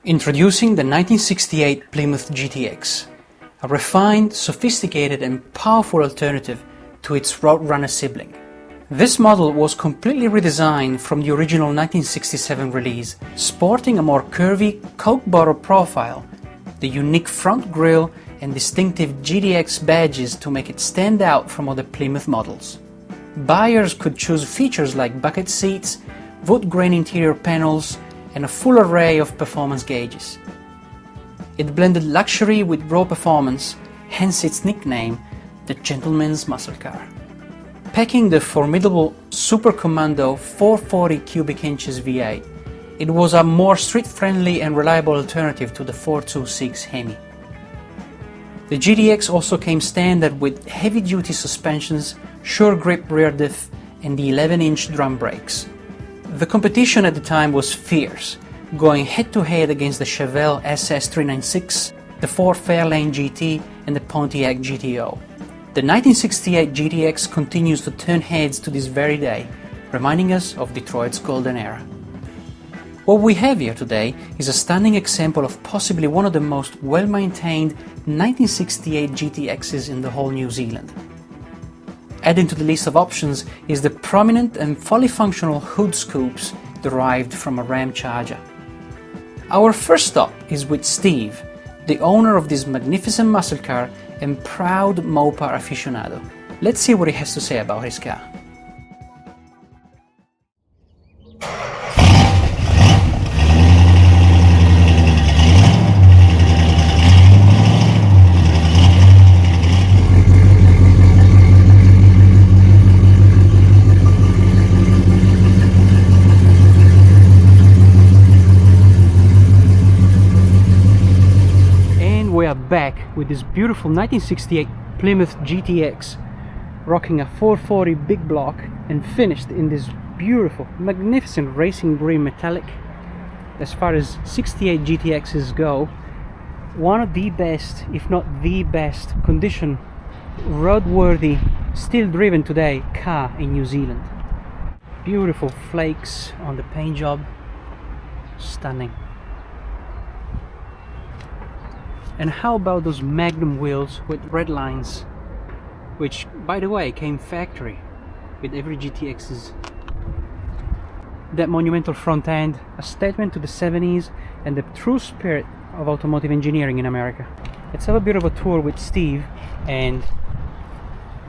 Introducing the 1968 Plymouth GTX, a refined, sophisticated and powerful alternative to its Roadrunner sibling. This model was completely redesigned from the original 1967 release, sporting a more curvy Coke bottle profile, the unique front grille and distinctive GTX badges to make it stand out from other Plymouth models. Buyers could choose features like bucket seats, wood grain interior panels, and a full array of performance gauges. It blended luxury with raw performance, hence its nickname, the gentleman's muscle car. Packing the formidable Super Commando 440 cubic inches V8, it was a more street-friendly and reliable alternative to the 426 Hemi. The GTX also came standard with heavy-duty suspensions, sure grip rear diff, and the 11-inch drum brakes. The competition at the time was fierce, going head-to-head against the Chevelle SS396, the Ford Fairlane GT, and the Pontiac GTO. The 1968 GTX continues to turn heads to this very day, reminding us of Detroit's golden era. What we have here today is a stunning example of possibly one of the most well-maintained 1968 GTXs in the whole New Zealand. Adding to the list of options is the prominent and fully functional hood scoops derived from a Ram Charger. Our first stop is with Steve, the owner of this magnificent muscle car and proud Mopar aficionado. Let's see what he has to say about his car. We are back with this beautiful 1968 Plymouth GTX, rocking a 440 big block and finished in this beautiful, magnificent racing green metallic. As far as 68 GTXs go, one of the best, if not the best condition, roadworthy, still driven today car in New Zealand. Beautiful flakes on the paint job, stunning. And how about those Magnum wheels with red lines, which, by the way, came factory with every GTX's. That monumental front end, a statement to the 70s and the true spirit of automotive engineering in America. Let's have a bit of a tour with Steve and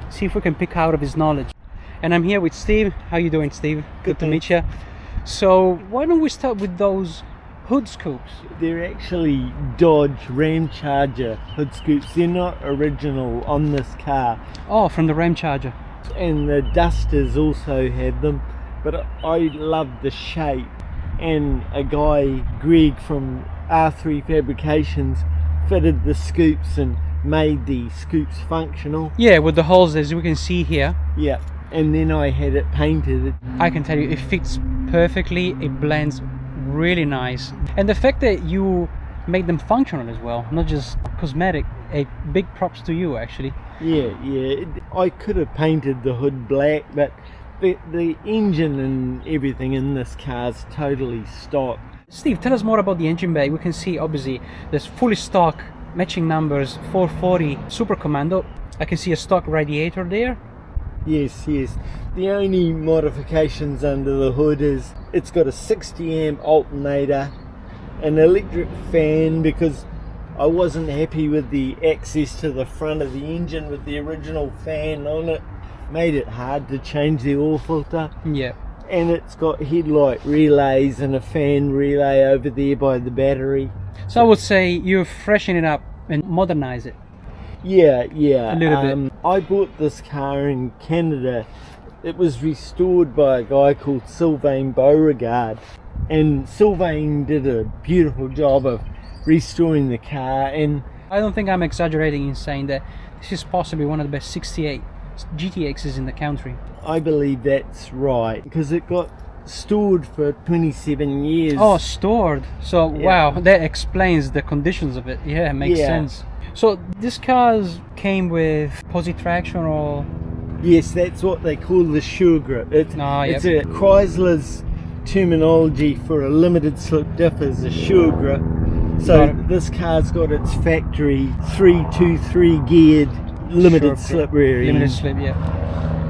see if we can pick out of his knowledge. And I'm here with Steve. How you doing, Steve? Good to meet you. So why don't we start with those hood scoops? They're actually Dodge Ram Charger hood scoops. They're not original on this car. Oh, from the Ram Charger. And the Dusters also have them, but I love the shape. And a guy, Greg from R3 Fabrications, fitted the scoops and made the scoops functional. Yeah, with the holes as we can see here. Yeah, and then I had it painted. I can tell you, it fits perfectly, it blends really nice, and the fact that you made them functional as well, not just cosmetic, a big props to you actually. Yeah, I could have painted the hood black, but the engine and everything in this car is totally stock. Steve, tell us more about the engine bay. We can see obviously there's fully stock matching numbers 440 Super Commando. I can see a stock radiator there. Yes. The only modifications under the hood is it's got a 60 amp alternator, an electric fan, because I wasn't happy with the access to the front of the engine with the original fan on it. Made it hard to change the oil filter. Yeah. And it's got headlight relays and a fan relay over there by the battery. So I would say you freshen it up and modernize it. Yeah. A little bit. I bought this car in Canada. It was restored by a guy called Sylvain Beauregard, and Sylvain did a beautiful job of restoring the car. And I don't think I'm exaggerating in saying that this is possibly one of the best 68 GTXs in the country. I believe that's right, because it got stored for 27 years. Oh, stored. So yeah. Wow, that explains the conditions of it. Yeah, it makes sense. So this cars came with posi traction or? Yes, that's what they call the sure grip. It's a Chrysler's terminology for a limited slip diff is a sure grip. So this car's got its factory 323 geared limited slip rear end. Limited slip, yeah.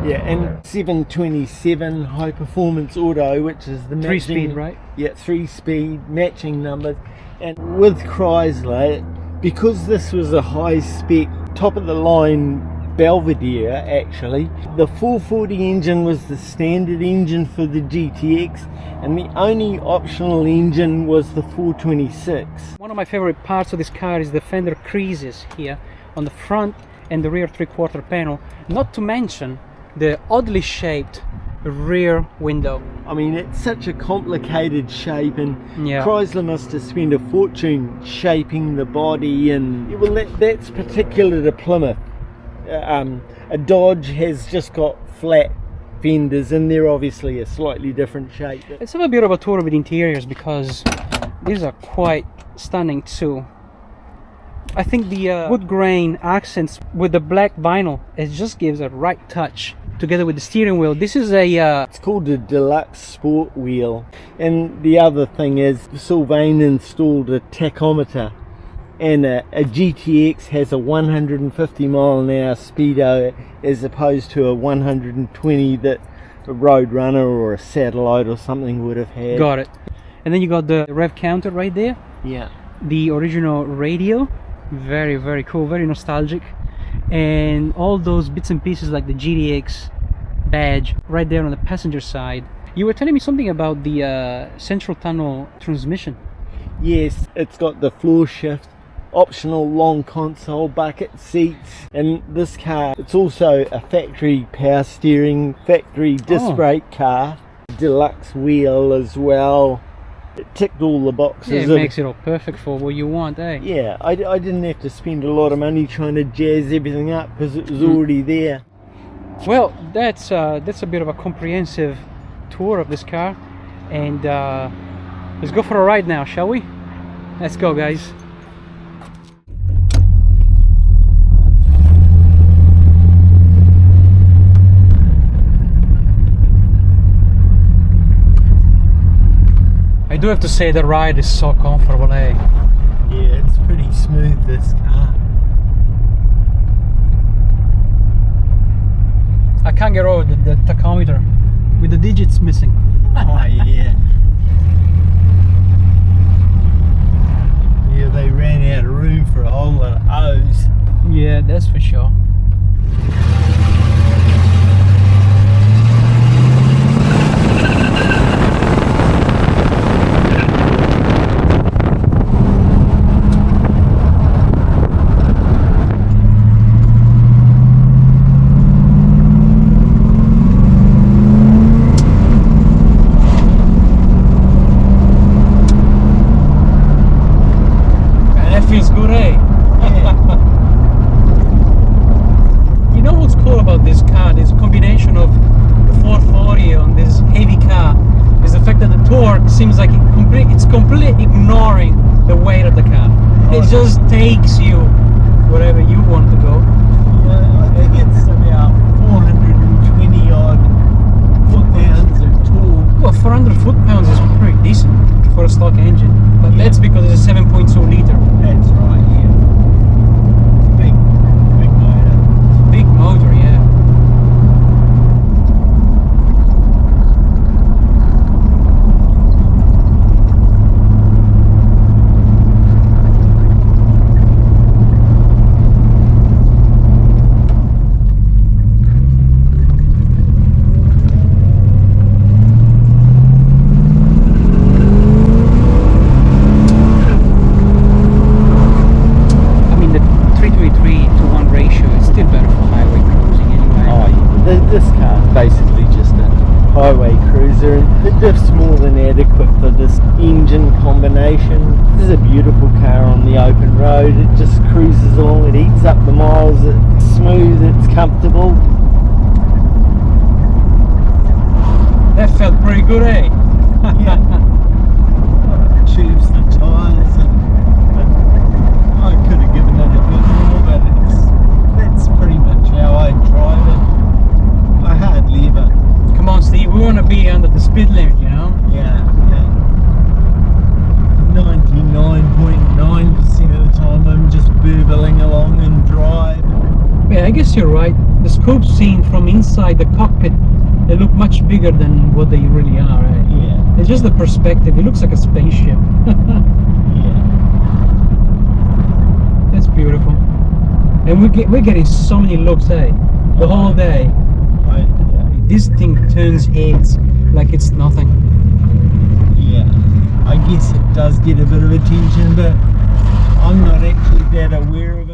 Yeah, and 727 high performance auto, which is the matching, 3-speed, right? Yeah, 3-speed matching numbers. And with Chrysler, because this was a high spec, top of the line Belvedere, actually, the 440 engine was the standard engine for the GTX, and the only optional engine was the 426. One of my favorite parts of this car is the fender creases here on the front and the rear 3/4 panel, not to mention the oddly shaped rear window. I mean, it's such a complicated shape, and Yeah. Chrysler must have spent a fortune shaping the body, and well, that's particular to Plymouth. A Dodge has just got flat fenders, and they're obviously a slightly different shape. Let's have a bit of a tour of the interiors, because these are quite stunning too. I think the wood grain accents with the black vinyl, it just gives a right touch together with the steering wheel. This is a it's called a deluxe sport wheel. And the other thing is, Sylvain installed a tachometer, and a GTX has a 150 mile an hour speedo as opposed to a 120 that a Roadrunner or a Satellite or something would have had. Got it. And then you got the rev counter right there. Yeah. The original radio, very, very cool, very nostalgic. And all those bits and pieces like the GTX badge right there on the passenger side. You were telling me something about the central tunnel transmission. Yes, it's got the floor shift, optional long console, bucket seats, and this car, it's also a factory power steering, factory disc brake car, deluxe wheel as well. It ticked all the boxes. Yeah, it makes it all perfect for what you want, eh? Yeah, I didn't have to spend a lot of money trying to jazz everything up because it was already there. Well, that's a bit of a comprehensive tour of this car, and let's go for a ride now, shall we? Let's go, guys. I do have to say the ride is so comfortable, eh? Yeah, it's pretty smooth, this car. I can't get over the tachometer with the digits missing. Oh yeah. Yeah, they ran out of room for a whole lot of O's. Yeah, that's for sure. Feels good, eh? Yeah. You know what's cool about this car? There's a combination of the 440 on this heavy car is the fact that the torque seems like it's completely ignoring the weight of the car. It just takes you wherever you want to go. Yeah, I think it's about 420 odd foot-pounds of torque. Well, 400 foot-pounds is pretty decent for a stock engine, but that's because it's a 7.2 liter. That's right, yeah. Big motor. Big motor, yeah. This car is basically just a highway cruiser, and the diff's more than adequate for this engine combination. This is a beautiful car on the open road. It just cruises along, it eats up the miles, it's smooth, it's comfortable. That felt pretty good, eh? Yeah. Tubes the tyres, and I could have given it a bit more, but that's pretty much how I drive it. I hardly ever. Come on, Steve, we want to be under the speed limit, you know? Yeah, yeah. 99.9 I guess you're right. The scope seen from inside the cockpit, they look much bigger than what they really are. Eh? Yeah. It's just the perspective. It looks like a spaceship. Yeah. That's beautiful. And we're getting so many looks, eh? The whole day. Yeah. This thing turns heads like it's nothing. Yeah. I guess it does get a bit of attention, but I'm not actually that aware of